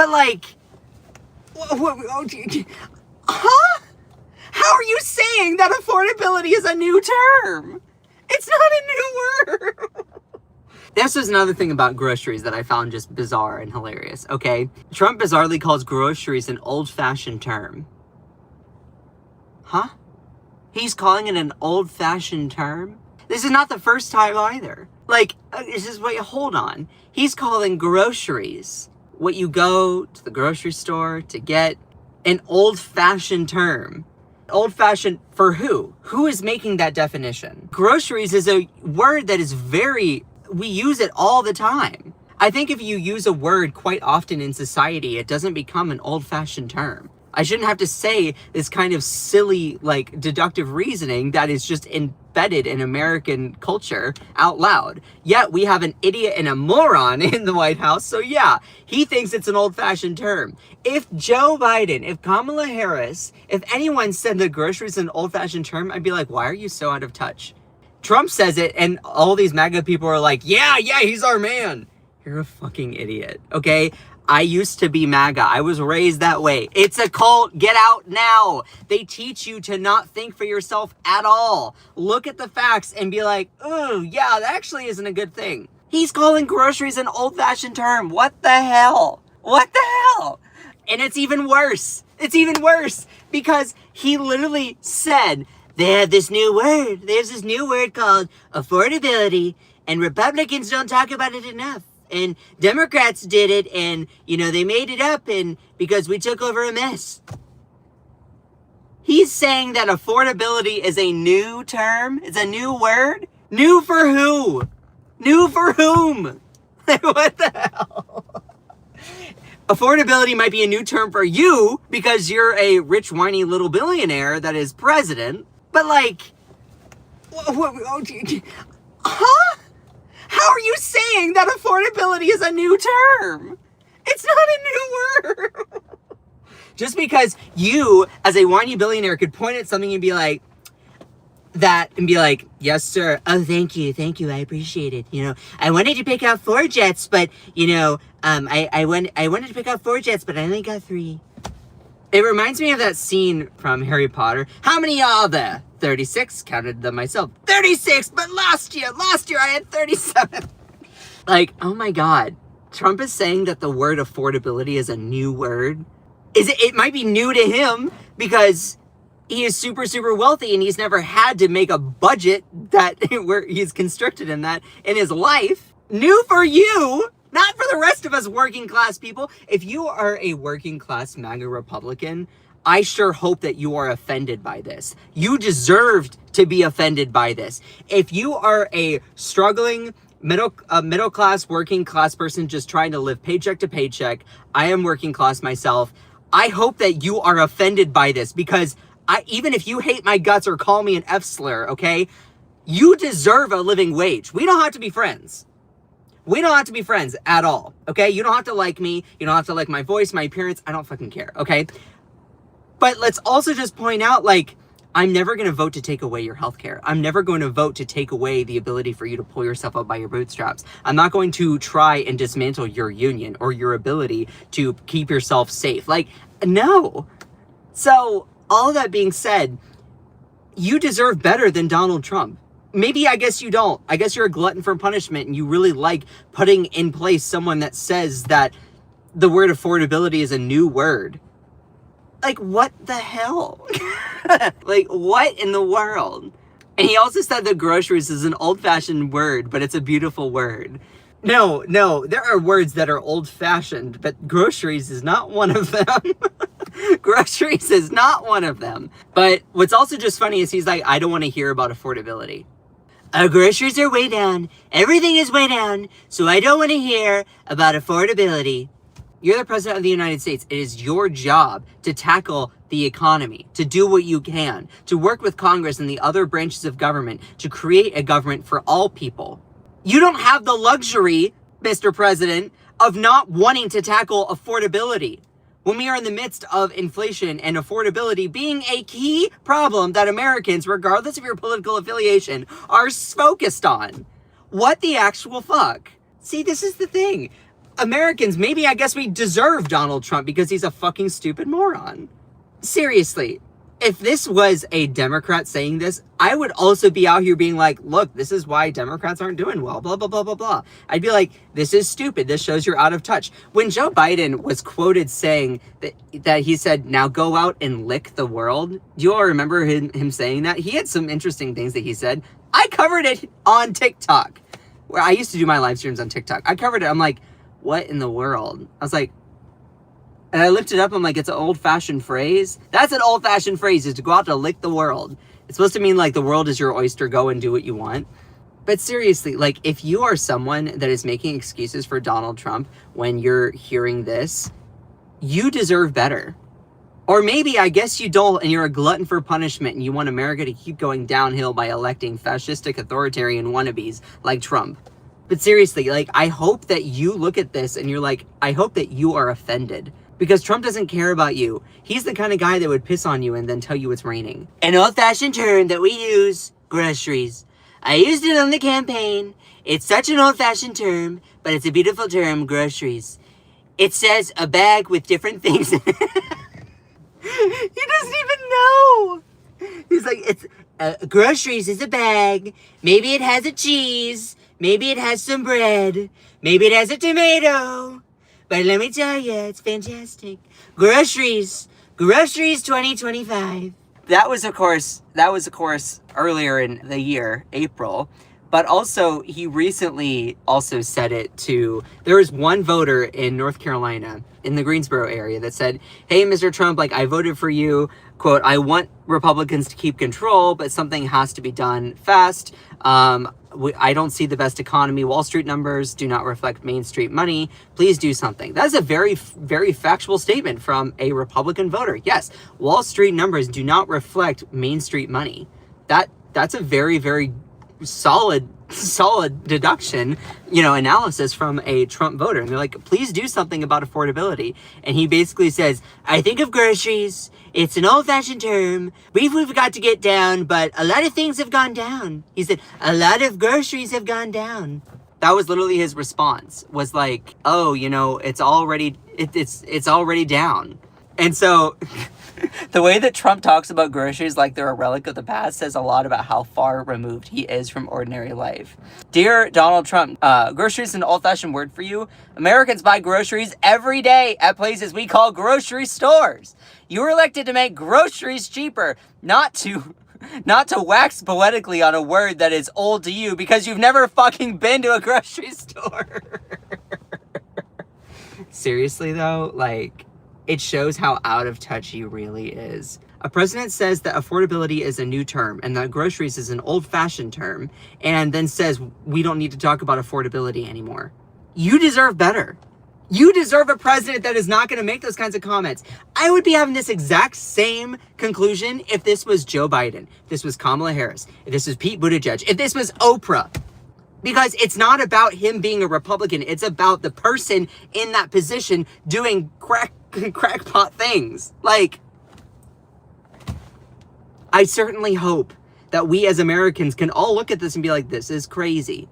But like, huh? How are you saying that affordability is a new term? It's not a new word. This was another thing about groceries that I found just bizarre and hilarious, okay? Trump bizarrely calls groceries an old-fashioned term. Huh? He's calling it an old-fashioned term? This is not the first time either. Like, this is what, hold on. He's calling groceries, what you go to the grocery store to get, an old-fashioned term. Old-fashioned for who? Who is making that definition? Groceries is a word that is we use it all the time. I think if you use a word quite often in society, it doesn't become an old-fashioned term. I shouldn't have to say this kind of silly, like, deductive reasoning that is just embedded in American culture out loud. Yet we have an idiot and a moron in the White House, so yeah, he thinks it's an old-fashioned term. If Joe Biden, if Kamala Harris, if anyone said that groceries is an old-fashioned term, I'd be like, why are you so out of touch? Trump says it, and all these MAGA people are like, yeah, he's our man. You're a fucking idiot, okay? I used to be MAGA. I was raised that way. It's a cult. Get out now. They teach you to not think for yourself at all. Look at the facts and be like, ooh, yeah, that actually isn't a good thing. He's calling groceries an old-fashioned term. What the hell? What the hell? And it's even worse. It's even worse because he literally said, they have this new word. There's this new word called affordability, and Republicans don't talk about it enough. And Democrats did it, and, you know, they made it up, and because we took over a mess. He's saying that affordability is a new term? It's a new word? New for who? New for whom? What the hell? Affordability might be a new term for you because you're a rich, whiny little billionaire that is president. But like, huh? How are you saying that affordability is a new term? It's not a new word. Just because you, as a whiny billionaire, could point at something and be like, yes, sir. Oh, thank you, I appreciate it. You know, I wanted to pick out 4 jets, but you know, I wanted to pick out 4 jets, but I only got 3. It reminds me of that scene from Harry Potter. How many are there? 36, counted them myself. 36, but last year I had 37. Like, oh my God. Trump is saying that the word affordability is a new word. It might be new to him because he is super, super wealthy and he's never had to make a budget that where he's constricted in that in his life. New for you, not for the rest of us working class people. If you are a working class MAGA Republican, I sure hope that you are offended by this. You deserved to be offended by this. If you are a struggling middle class, working class person just trying to live paycheck to paycheck, I am working class myself. I hope that you are offended by this because even if you hate my guts or call me an F slur, okay, you deserve a living wage. We don't have to be friends. We don't have to be friends at all, okay? You don't have to like me. You don't have to like my voice, my appearance. I don't fucking care, okay? But let's also just point out, like, I'm never going to vote to take away your healthcare. I'm never going to vote to take away the ability for you to pull yourself up by your bootstraps. I'm not going to try and dismantle your union or your ability to keep yourself safe. Like, no. So, all that being said, you deserve better than Donald Trump. Maybe, I guess you don't. I guess you're a glutton for punishment and you really like putting in place someone that says that the word affordability is a new word. Like, what the hell? Like, what in the world? And he also said that groceries is an old-fashioned word, but it's a beautiful word. No, there are words that are old-fashioned, but groceries is not one of them. Groceries is not one of them. But what's also just funny is he's like, I don't want to hear about affordability. Our groceries are way down. Everything is way down. So I don't want to hear about affordability. You're the president of the United States. It is your job to tackle the economy, to do what you can, to work with Congress and the other branches of government to create a government for all people. You don't have the luxury, Mr. President, of not wanting to tackle affordability when we are in the midst of inflation and affordability being a key problem that Americans, regardless of your political affiliation, are focused on. What the actual fuck? See, this is the thing. Americans, maybe I guess we deserve Donald Trump because he's a fucking stupid moron. Seriously, if this was a Democrat saying this, I would also be out here being like, look, this is why Democrats aren't doing well, blah, blah, blah, blah, blah. I'd be like, this is stupid. This shows you're out of touch. When Joe Biden was quoted saying that he said, now go out and lick the world. Do you all remember him saying that? He had some interesting things that he said. I covered it on TikTok, where I used to do my live streams on TikTok. I covered it. I'm like, what in the world? I was like, and I looked it up. I'm like, it's an old-fashioned phrase. That's an old-fashioned phrase, is to go out to lick the world. It's supposed to mean like the world is your oyster. Go and do what you want. But seriously, like if you are someone that is making excuses for Donald Trump when you're hearing this, you deserve better. Or maybe, I guess you don't, and you're a glutton for punishment and you want America to keep going downhill by electing fascistic authoritarian wannabes like Trump. But seriously, like, I hope that you look at this and you're like, I hope that you are offended. Because Trump doesn't care about you. He's the kind of guy that would piss on you and then tell you it's raining. An old-fashioned term that we use, groceries. I used it on the campaign. It's such an old-fashioned term, but it's a beautiful term, groceries. It says a bag with different things. He doesn't even know. He's like, it's groceries is a bag. Maybe it has a cheese. Maybe it has some bread. Maybe it has a tomato. But let me tell you, it's fantastic. Groceries 2025. That was of course earlier in the year, April. But also, he recently also said it to, there was one voter in North Carolina, in the Greensboro area, that said, hey, Mr. Trump, like, I voted for you. Quote, I want Republicans to keep control, but something has to be done fast. I don't see the best economy. Wall Street numbers do not reflect Main Street money. Please do something. That's a very, very factual statement from a Republican voter. Yes, Wall Street numbers do not reflect Main Street money. That's a very, very solid deduction, analysis from a Trump voter. And they're like, please do something about affordability. And he basically says, I think of groceries. It's an old-fashioned term. We've got to get down, but a lot of things have gone down. He said, a lot of groceries have gone down. That was literally his response, was like, oh, it's already down. And so the way that Trump talks about groceries like they're a relic of the past says a lot about how far removed he is from ordinary life. Dear Donald Trump, groceries is an old-fashioned word for you. Americans buy groceries every day at places we call grocery stores. You were elected to make groceries cheaper, not to wax poetically on a word that is old to you because you've never fucking been to a grocery store. Seriously though, like, it shows how out of touch he really is. A president says that affordability is a new term and that groceries is an old-fashioned term, and then says we don't need to talk about affordability anymore. You deserve better. You deserve a president that is not going to make those kinds of comments. I would be having this exact same conclusion if this was Joe Biden, if this was Kamala Harris, if this was Pete Buttigieg, if this was Oprah. Because it's not about him being a Republican. It's about the person in that position doing crackpot things. Like, I certainly hope that we as Americans can all look at this and be like, this is crazy.